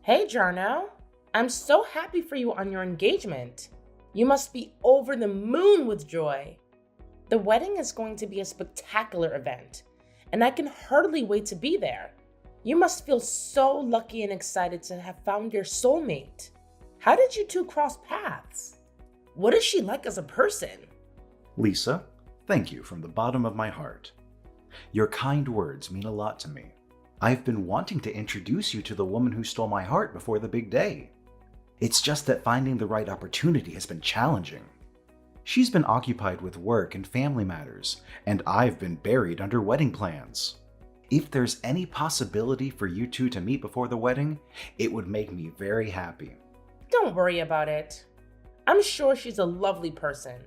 Hey, Jarno. I'm so happy for you on your engagement. You must be over the moon with joy. The wedding is going to be a spectacular event, and I can hardly wait to be there. You must feel so lucky and excited to have found your soulmate. How did you two cross paths? What is she like as a person? Lisa, thank you from the bottom of my heart. Your kind words mean a lot to me. I've been wanting to introduce you to the woman who stole my heart before the big day. It's just that finding the right opportunity has been challenging. She's been occupied with work and family matters, and I've been buried under wedding plans. If there's any possibility for you two to meet before the wedding, it would make me very happy. Don't worry about it. I'm sure she's a lovely person,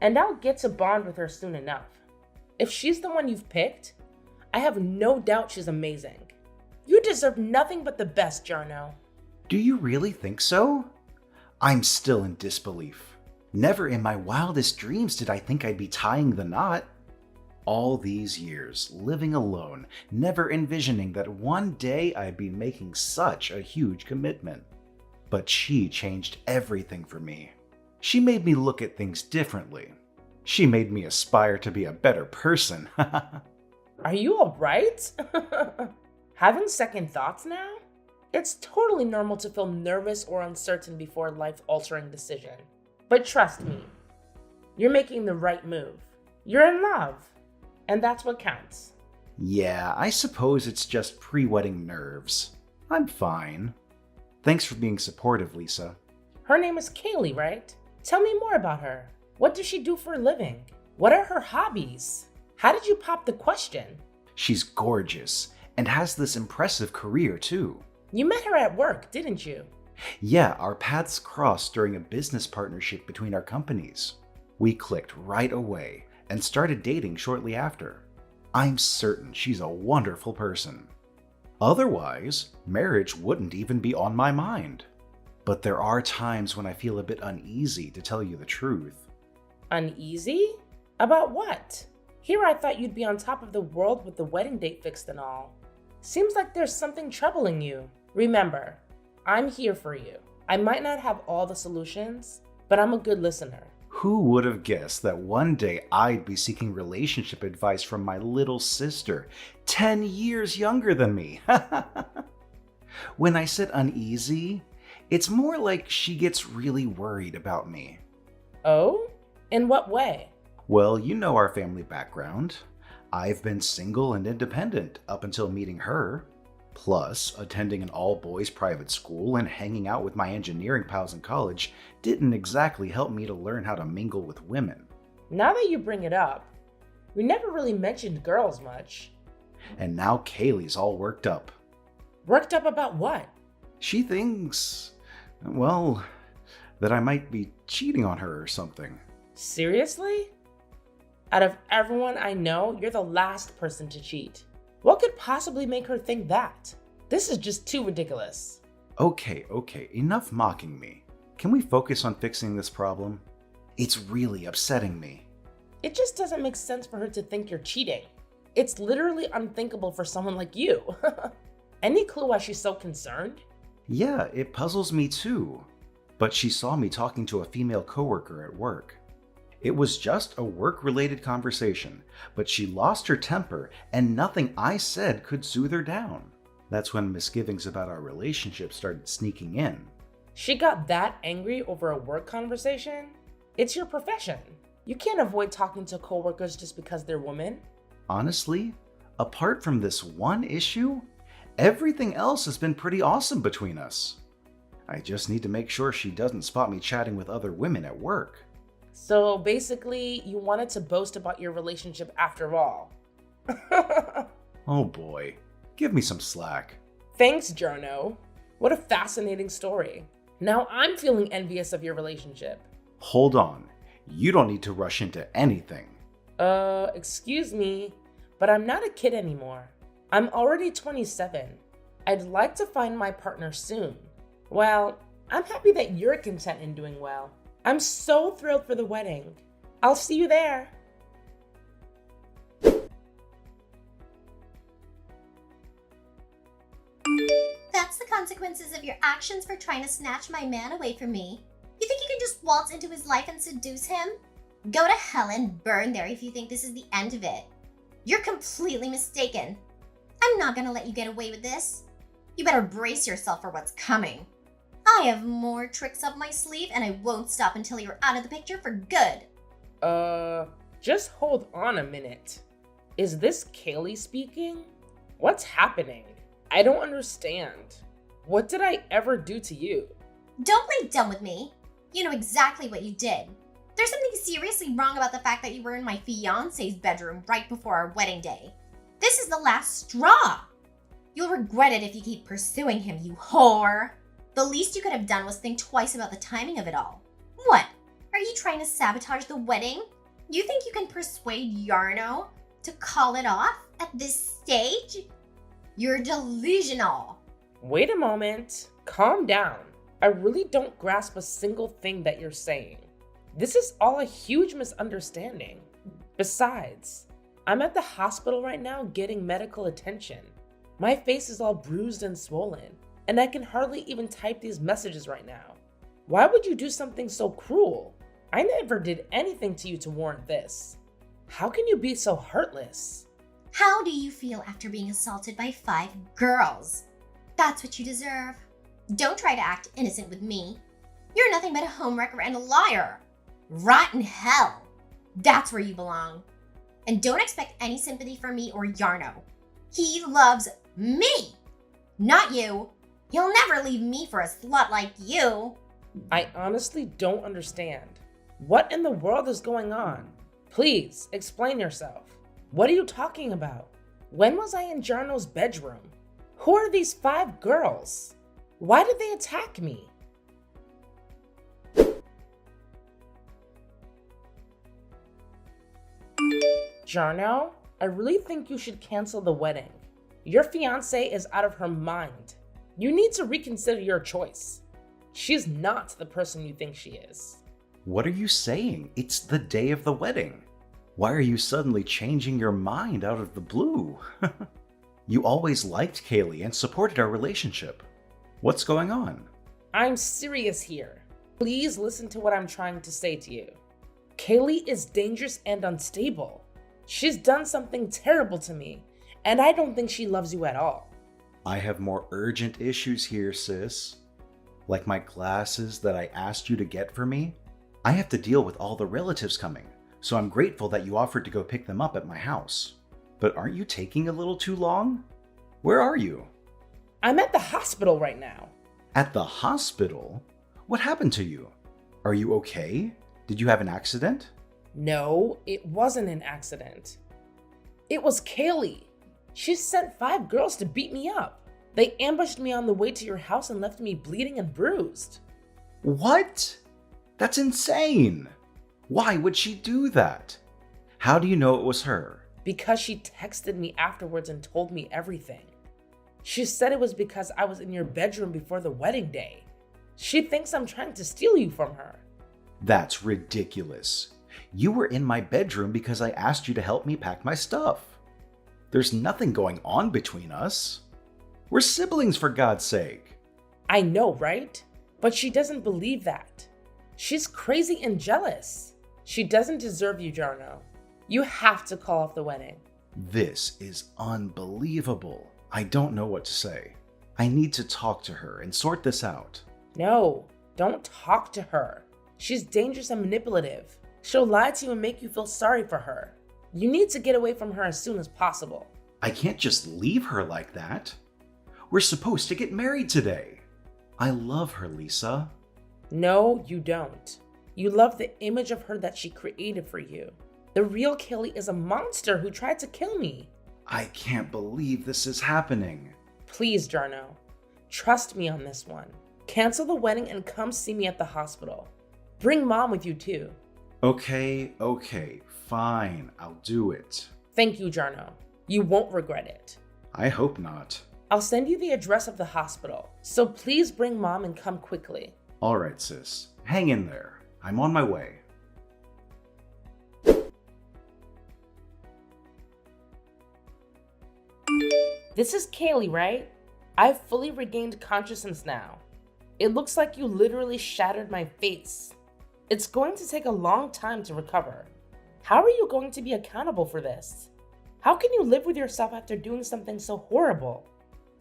and I'll get to bond with her soon enough. If she's the one you've picked, I have no doubt she's amazing. You deserve nothing but the best, Jarno. Do you really think so? I'm still in disbelief. Never in my wildest dreams did I think I'd be tying the knot. All these years, living alone, never envisioning that one day I'd be making such a huge commitment. But she changed everything for me. She made me look at things differently. She made me aspire to be a better person. Are you all right? Having second thoughts now? It's totally normal to feel nervous or uncertain before a life-altering decision. But trust me, you're making the right move. You're in love, and that's what counts. Yeah, I suppose it's just pre-wedding nerves. I'm fine. Thanks for being supportive, Lisa. Her name is Kaylee, right? Tell me more about her. What does she do for a living? What are her hobbies? How did you pop the question? She's gorgeous and has this impressive career too. You met her at work, didn't you? Yeah, our paths crossed during a business partnership between our companies. We clicked right away and started dating shortly after. I'm certain she's a wonderful person. Otherwise, marriage wouldn't even be on my mind. But there are times when I feel a bit uneasy, to tell you the truth. Uneasy? About what? Here I thought you'd be on top of the world with the wedding date fixed and all. Seems like there's something troubling you. Remember, I'm here for you. I might not have all the solutions, but I'm a good listener. Who would have guessed that one day I'd be seeking relationship advice from my little sister, 10 years younger than me? When I said uneasy, it's more like she gets really worried about me. Oh? In what way? Well, you know our family background. I've been single and independent up until meeting her. Plus, attending an all-boys private school and hanging out with my engineering pals in college didn't exactly help me to learn how to mingle with women. Now that you bring it up, we never really mentioned girls much. And now Kaylee's all worked up. Worked up about what? She thinks, well, that I might be cheating on her or something. Seriously? Out of everyone I know, you're the last person to cheat. What could possibly make her think that? This is just too ridiculous. Okay, enough mocking me. Can we focus on fixing this problem? It's really upsetting me. It just doesn't make sense for her to think you're cheating. It's literally unthinkable for someone like you. Any clue why she's so concerned? Yeah, it puzzles me too. But she saw me talking to a female coworker at work. It was just a work-related conversation, but she lost her temper and nothing I said could soothe her down. That's when misgivings about our relationship started sneaking in. She got that angry over a work conversation? It's your profession. You can't avoid talking to coworkers just because they're women. Honestly, apart from this one issue, everything else has been pretty awesome between us. I just need to make sure she doesn't spot me chatting with other women at work. So basically, you wanted to boast about your relationship after all. Oh boy, give me some slack. Thanks, Jarno. What a fascinating story. Now I'm feeling envious of your relationship. Hold on, you don't need to rush into anything. Excuse me, but I'm not a kid anymore. I'm already 27. I'd like to find my partner soon. Well, I'm happy that you're content and doing well. I'm so thrilled for the wedding. I'll see you there. The that's the consequences of your actions for trying to snatch my man away from me. You think you can just waltz into his life and seduce him? Go to hell and burn there if you think this is the end of it. You're completely mistaken. I'm not gonna let you get away with this. You better brace yourself for what's coming. I have more tricks up my sleeve and I won't stop until you're out of the picture for good. Just hold on a minute. Is this Kaylee speaking? What's happening? I don't understand. What did I ever do to you? Don't play dumb with me. You know exactly what you did. There's something seriously wrong about the fact that you were in my fiancé's bedroom right before our wedding day. This is the last straw. You'll regret it if you keep pursuing him, you whore. The least you could have done was think twice about the timing of it all. What? Are you trying to sabotage the wedding? You think you can persuade Yarno to call it off at this stage? You're delusional. Wait a moment. Calm down. I really don't grasp a single thing that you're saying. This is all a huge misunderstanding. Besides, I'm at the hospital right now getting medical attention. My face is all bruised and swollen, and I can hardly even type these messages right now. Why would you do something so cruel? I never did anything to you to warrant this. How can you be so heartless? How do you feel after being assaulted by 5 girls? That's what you deserve. Don't try to act innocent with me. You're nothing but a homewrecker and a liar. Rot in hell. That's where you belong. And don't expect any sympathy from me or Yarno. He loves me, not you. He'll never leave me for a slut like you. I honestly don't understand. What in the world is going on? Please, explain yourself. What are you talking about? When was I in Jarno's bedroom? Who are these 5 girls? Why did they attack me? Jarno, I really think you should cancel the wedding. Your fiancée is out of her mind. You need to reconsider your choice. She's not the person you think she is. What are you saying? It's the day of the wedding. Why are you suddenly changing your mind out of the blue? You always liked Kaylee and supported our relationship. What's going on? I'm serious here. Please listen to what I'm trying to say to you. Kaylee is dangerous and unstable. She's done something terrible to me, and I don't think she loves you at all. I have more urgent issues here, sis. Like my glasses that I asked you to get for me. I have to deal with all the relatives coming, so I'm grateful that you offered to go pick them up at my house. But aren't you taking a little too long? Where are you? I'm at the hospital right now. At the hospital? What happened to you? Are you okay? Did you have an accident? No, it wasn't an accident. It was Kaylee. She sent 5 girls to beat me up. They ambushed me on the way to your house and left me bleeding and bruised. What? That's insane! Why would she do that? How do you know it was her? Because she texted me afterwards and told me everything. She said it was because I was in your bedroom before the wedding day. She thinks I'm trying to steal you from her. That's ridiculous. You were in my bedroom because I asked you to help me pack my stuff. There's nothing going on between us. We're siblings, for God's sake. I know, right? But she doesn't believe that. She's crazy and jealous. She doesn't deserve you, Jarno. You have to call off the wedding. This is unbelievable. I don't know what to say. I need to talk to her and sort this out. No, don't talk to her. She's dangerous and manipulative. She'll lie to you and make you feel sorry for her. You need to get away from her as soon as possible. I can't just leave her like that. We're supposed to get married today. I love her, Lisa. No, you don't. You love the image of her that she created for you. The real Kaylee is a monster who tried to kill me. I can't believe this is happening. Please, Jarno. Trust me on this one. Cancel the wedding and come see me at the hospital. Bring Mom with you too. Okay, fine. I'll do it. Thank you, Jarno. You won't regret it. I hope not. I'll send you the address of the hospital, so please bring Mom and come quickly. All right, sis. Hang in there. I'm on my way. This is Kaylee, right? I've fully regained consciousness now. It looks like you literally shattered my face. It's going to take a long time to recover. How are you going to be accountable for this? How can you live with yourself after doing something so horrible?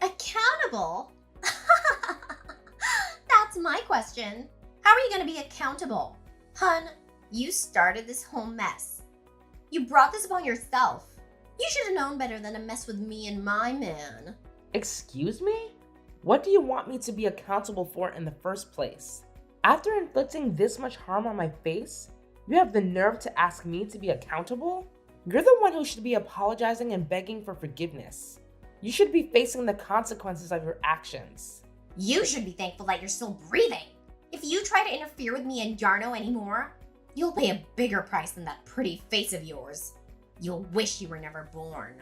Accountable? That's my question. How are you going to be accountable? Hun, you started this whole mess. You brought this upon yourself. You should have known better than to mess with me and my man. Excuse me? What do you want me to be accountable for in the first place? After inflicting this much harm on my face, you have the nerve to ask me to be accountable? You're the one who should be apologizing and begging for forgiveness. You should be facing the consequences of your actions. You should be thankful that you're still breathing. If you try to interfere with me and Yarno anymore, you'll pay a bigger price than that pretty face of yours. You'll wish you were never born.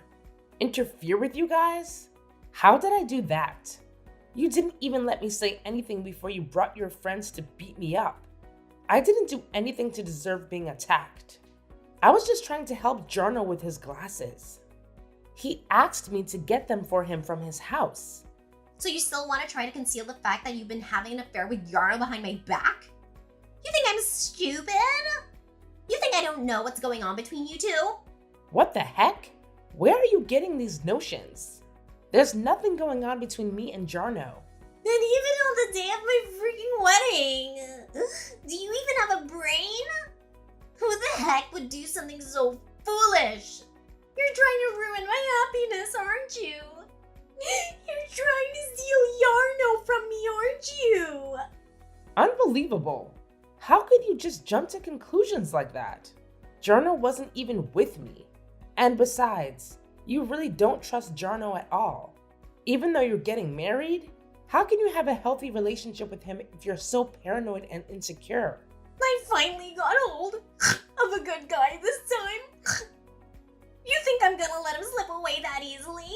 Interfere with you guys? How did I do that? You didn't even let me say anything before you brought your friends to beat me up. I didn't do anything to deserve being attacked. I was just trying to help Jarno with his glasses. He asked me to get them for him from his house. So you still want to try to conceal the fact that you've been having an affair with Yarno behind my back? You think I'm stupid? You think I don't know what's going on between you two? What the heck? Where are you getting these notions? There's nothing going on between me and Jarno. And even on the day of my freaking wedding, do you even have a brain? Who the heck would do something so foolish? You're trying to ruin my happiness, aren't you? You're trying to steal Yarno from me, aren't you? Unbelievable. How could you just jump to conclusions like that? Jarno wasn't even with me. And besides, you really don't trust Jarno at all. Even though you're getting married, how can you have a healthy relationship with him if you're so paranoid and insecure? I finally got hold of a good guy this time. You think I'm gonna let him slip away that easily?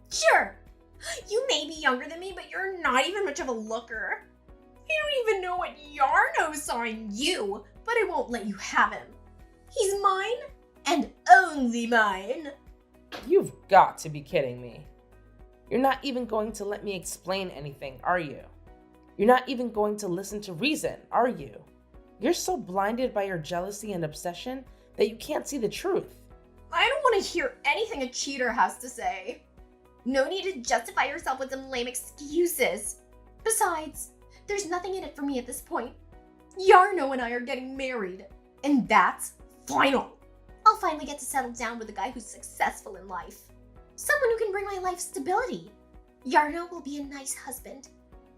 Sure, you may be younger than me, but you're not even much of a looker. I don't even know what Yarno saw in you, but I won't let you have him. He's mine and only mine. You've got to be kidding me. You're not even going to let me explain anything, are you? You're not even going to listen to reason, are you? You're so blinded by your jealousy and obsession that you can't see the truth. I don't want to hear anything a cheater has to say. No need to justify yourself with some lame excuses. Besides, there's nothing in it for me at this point. Yarno and I are getting married, and that's final. I'll finally get to settle down with a guy who's successful in life. Someone who can bring my life stability. Yarno will be a nice husband.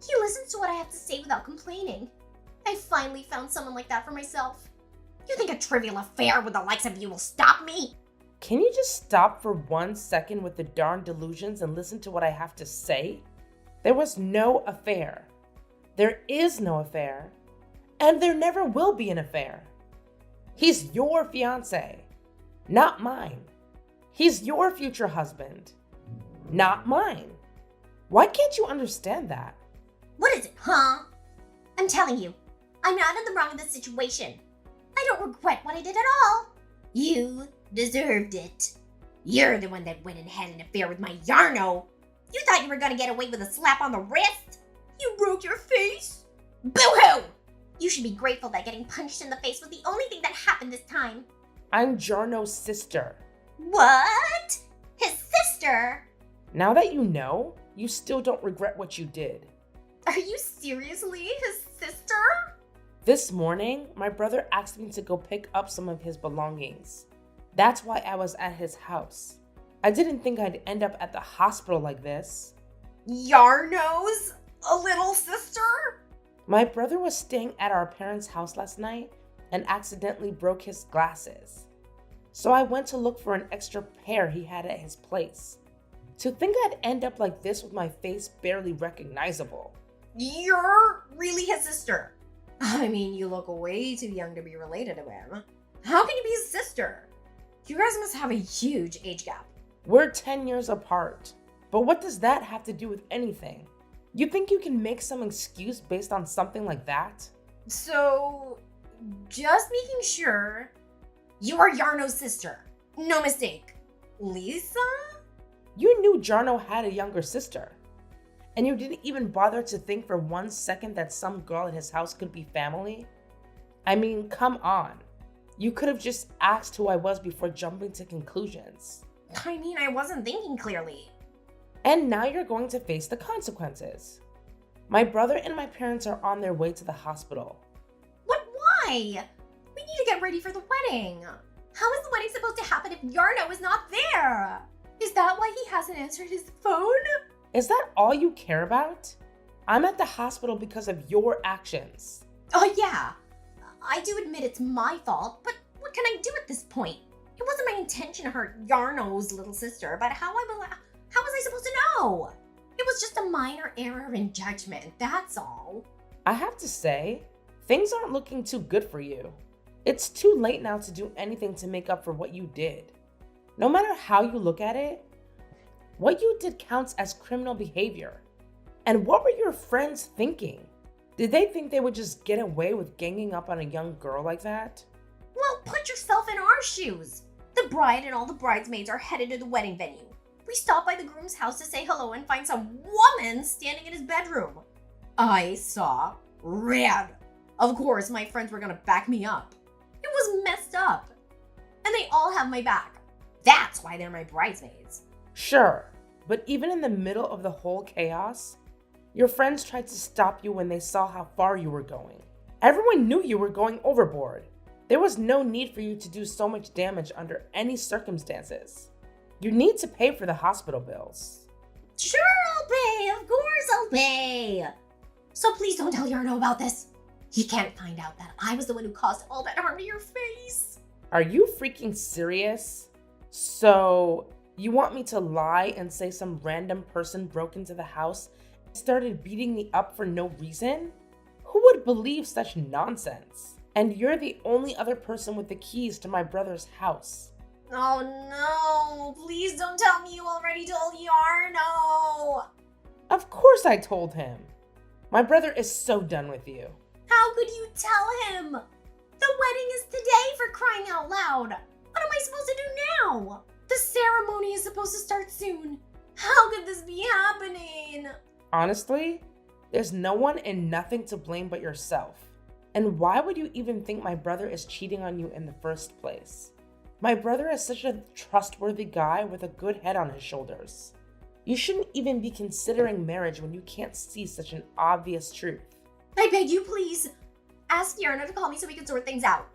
He listens to what I have to say without complaining. I finally found someone like that for myself. You think a trivial affair with the likes of you will stop me? Can you just stop for 1 second with the darn delusions and listen to what I have to say? There was no affair. There is no affair. And there never will be an affair. He's your fiancé, not mine. He's your future husband, not mine. Why can't you understand that? What is it, huh? I'm telling you, I'm not in the wrong in this situation. I don't regret what I did at all. You deserved it. You're the one that went and had an affair with my Yarno. You thought you were gonna get away with a slap on the wrist? You broke your face? Boo-hoo! You should be grateful that getting punched in the face was the only thing that happened this time. I'm Jarno's sister. What? His sister? Now that you know, you still don't regret what you did. Are you seriously his sister? This morning, my brother asked me to go pick up some of his belongings. That's why I was at his house. I didn't think I'd end up at the hospital like this. Yarno's a little sister? My brother was staying at our parents' house last night and accidentally broke his glasses. So I went to look for an extra pair he had at his place. To think I'd end up like this with my face barely recognizable. You're really his sister. I mean, you look way too young to be related to him. How can you be his sister? You guys must have a huge age gap. We're 10 years apart. But what does that have to do with anything? You think you can make some excuse based on something like that? So, just making sure, you are Yarno's sister. No mistake. Lisa? You knew Jarno had a younger sister. And you didn't even bother to think for 1 second that some girl at his house could be family? I mean, come on. You could have just asked who I was before jumping to conclusions. I mean, I wasn't thinking clearly. And now you're going to face the consequences. My brother and my parents are on their way to the hospital. What? Why? We need to get ready for the wedding. How is the wedding supposed to happen if Yarno is not there? Is that why he hasn't answered his phone? Is that all you care about? I'm at the hospital because of your actions. Oh yeah, I do admit it's my fault, but what can I do at this point? It wasn't my intention to hurt Yarno's little sister, but how was I supposed to know? It was just a minor error in judgment, that's all. I have to say, things aren't looking too good for you. It's too late now to do anything to make up for what you did. No matter how you look at it, what you did counts as criminal behavior. And what were your friends thinking? Did they think they would just get away with ganging up on a young girl like that? Well, put yourself in our shoes. The bride and all the bridesmaids are headed to the wedding venue. We stop by the groom's house to say hello and find some woman standing in his bedroom. I saw red. Of course, my friends were gonna back me up. It was messed up. And they all have my back. That's why they're my bridesmaids. Sure, but even in the middle of the whole chaos, your friends tried to stop you when they saw how far you were going. Everyone knew you were going overboard. There was no need for you to do so much damage under any circumstances. You need to pay for the hospital bills. Sure, I'll pay. Of course I'll pay. So please don't tell Yarno about this. He can't find out that I was the one who caused all that harm to your face. Are you freaking serious? So, you want me to lie and say some random person broke into the house and started beating me up for no reason? Who would believe such nonsense? And you're the only other person with the keys to my brother's house. Oh no, please don't tell me you already told Yarno. Of course I told him. My brother is so done with you. How could you tell him? The wedding is today, for crying out loud. What am I supposed to do now? The ceremony is supposed to start soon. How could this be happening? Honestly, there's no one and nothing to blame but yourself. And why would you even think my brother is cheating on you in the first place? My brother is such a trustworthy guy with a good head on his shoulders. You shouldn't even be considering marriage when you can't see such an obvious truth. I beg you, please. Ask Yarno to call me so we can sort things out.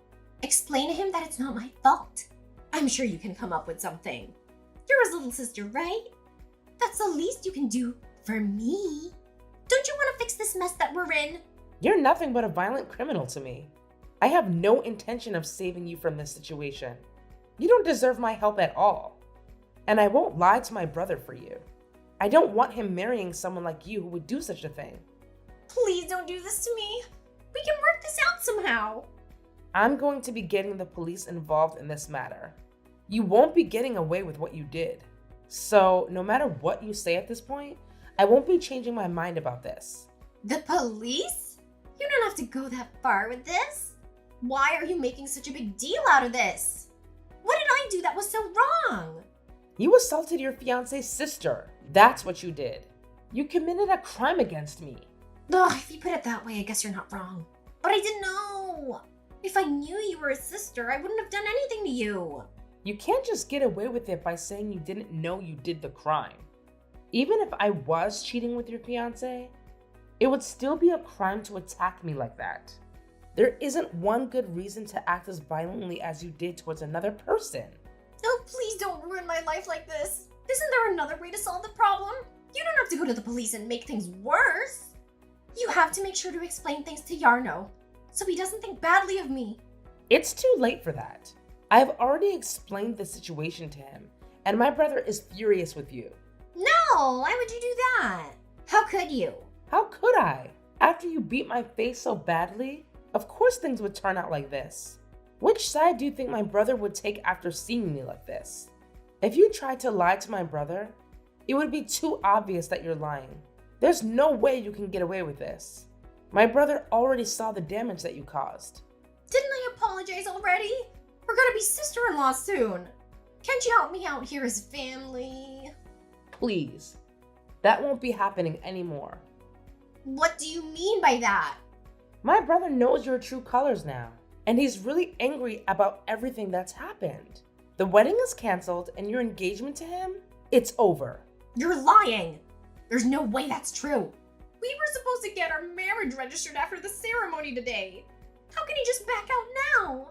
Explain to him that it's not my fault. I'm sure you can come up with something. You're his little sister, right? That's the least you can do for me. Don't you want to fix this mess that we're in? You're nothing but a violent criminal to me. I have no intention of saving you from this situation. You don't deserve my help at all. And I won't lie to my brother for you. I don't want him marrying someone like you who would do such a thing. Please don't do this to me. We can work this out somehow. I'm going to be getting the police involved in this matter. You won't be getting away with what you did. So, no matter what you say at this point, I won't be changing my mind about this. The police? You don't have to go that far with this. Why are you making such a big deal out of this? What did I do that was so wrong? You assaulted your fiance's sister. That's what you did. You committed a crime against me. Ugh, if you put it that way, I guess you're not wrong. But I didn't know. If I knew you were a sister, I wouldn't have done anything to you. You can't just get away with it by saying you didn't know you did the crime. Even if I was cheating with your fiance, it would still be a crime to attack me like that. There isn't one good reason to act as violently as you did towards another person. Oh, please don't ruin my life like this. Isn't there another way to solve the problem? You don't have to go to the police and make things worse. You have to make sure to explain things to Yarno, so he doesn't think badly of me. It's too late for that. I have already explained the situation to him, and my brother is furious with you. No, why would you do that? How could you? How could I? After you beat my face so badly, of course things would turn out like this. Which side do you think my brother would take after seeing me like this? If you tried to lie to my brother, it would be too obvious that you're lying. There's no way you can get away with this. My brother already saw the damage that you caused. Didn't I apologize already? We're gonna be sister-in-law soon. Can't you help me out here as family? Please, That won't be happening anymore. What do you mean by that? My brother knows your true colors now, and he's really angry about everything that's happened. The wedding is canceled, and your engagement to him, it's over. You're lying! There's no way that's true. We were supposed to get our marriage registered after the ceremony today. How can he just back out now?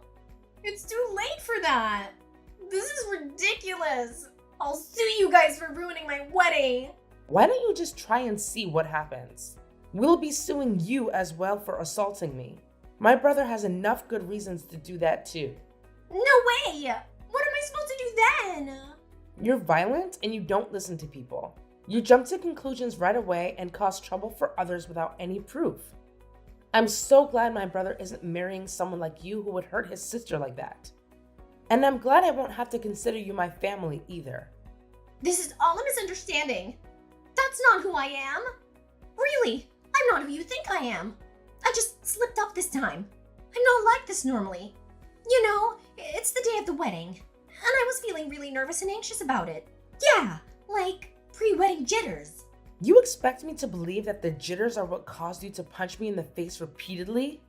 It's too late for that. This is ridiculous. I'll sue you guys for ruining my wedding. Why don't you just try and see what happens? We'll be suing you as well for assaulting me. My brother has enough good reasons to do that too. No way! What am I supposed to do then? You're violent and you don't listen to people. You jump to conclusions right away and cause trouble for others without any proof. I'm so glad my brother isn't marrying someone like you who would hurt his sister like that. And I'm glad I won't have to consider you my family either. This is all a misunderstanding. That's not who I am. Really, I'm not who you think I am. I just slipped up this time. I'm not like this normally. You know, it's the day of the wedding, and I was feeling really nervous and anxious about it. Yeah, like pre-wedding jitters. You expect me to believe that the jitters are what caused you to punch me in the face repeatedly?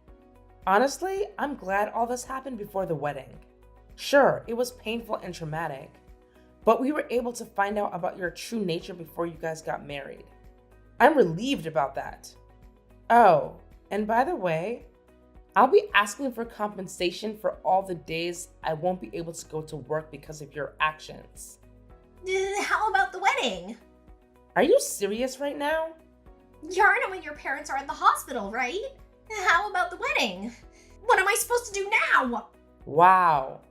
Honestly, I'm glad all this happened before the wedding. Sure, it was painful and traumatic, but we were able to find out about your true nature before you guys got married. I'm relieved about that. Oh, and by the way, I'll be asking for compensation for all the days I won't be able to go to work because of your actions. How about the wedding? Are you serious right now? Yarna and your parents are at the hospital, right? How about the wedding? What am I supposed to do now? Wow.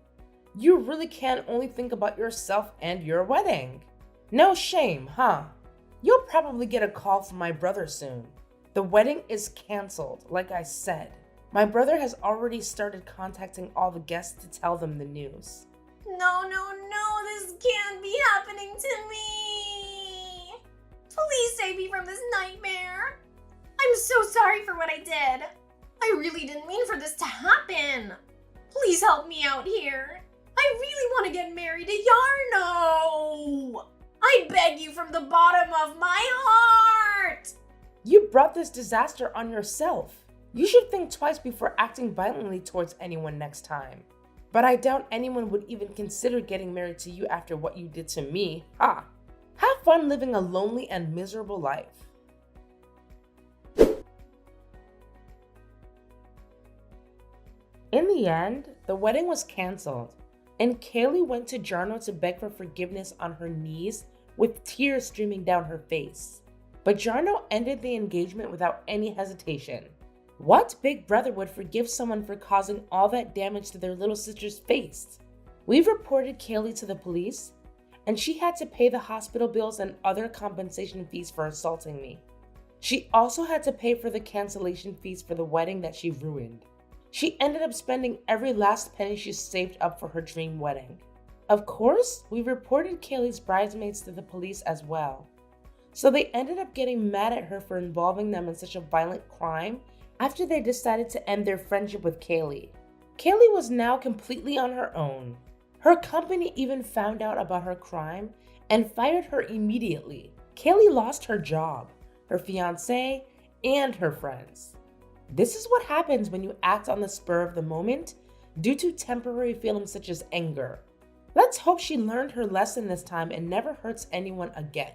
You really can only think about yourself and your wedding. No shame, huh? You'll probably get a call from my brother soon. The wedding is canceled, like I said. My brother has already started contacting all the guests to tell them the news. No, this can't be happening to me. Please save me from this nightmare. I'm so sorry for what I did. I really didn't mean for this to happen. Please help me out here. I really want to get married to Yarno. I beg you from the bottom of my heart. You brought this disaster on yourself. You should think twice before acting violently towards anyone next time. But I doubt anyone would even consider getting married to you after what you did to me. Ha! Have fun living a lonely and miserable life. In the end, the wedding was canceled, and Kaylee went to Jarno to beg for forgiveness on her knees with tears streaming down her face. But Jarno ended the engagement without any hesitation. What big brother would forgive someone for causing all that damage to their little sister's face? We've reported Kaylee to the police, and she had to pay the hospital bills and other compensation fees for assaulting me. She also had to pay for the cancellation fees for the wedding that she ruined. She ended up spending every last penny she saved up for her dream wedding. Of course, we reported Kaylee's bridesmaids to the police as well. So they ended up getting mad at her for involving them in such a violent crime after they decided to end their friendship with Kaylee. Kaylee was now completely on her own. Her company even found out about her crime and fired her immediately. Kaylee lost her job, her fiancé, and her friends. This is what happens when you act on the spur of the moment due to temporary feelings such as anger. Let's hope she learned her lesson this time and never hurts anyone again.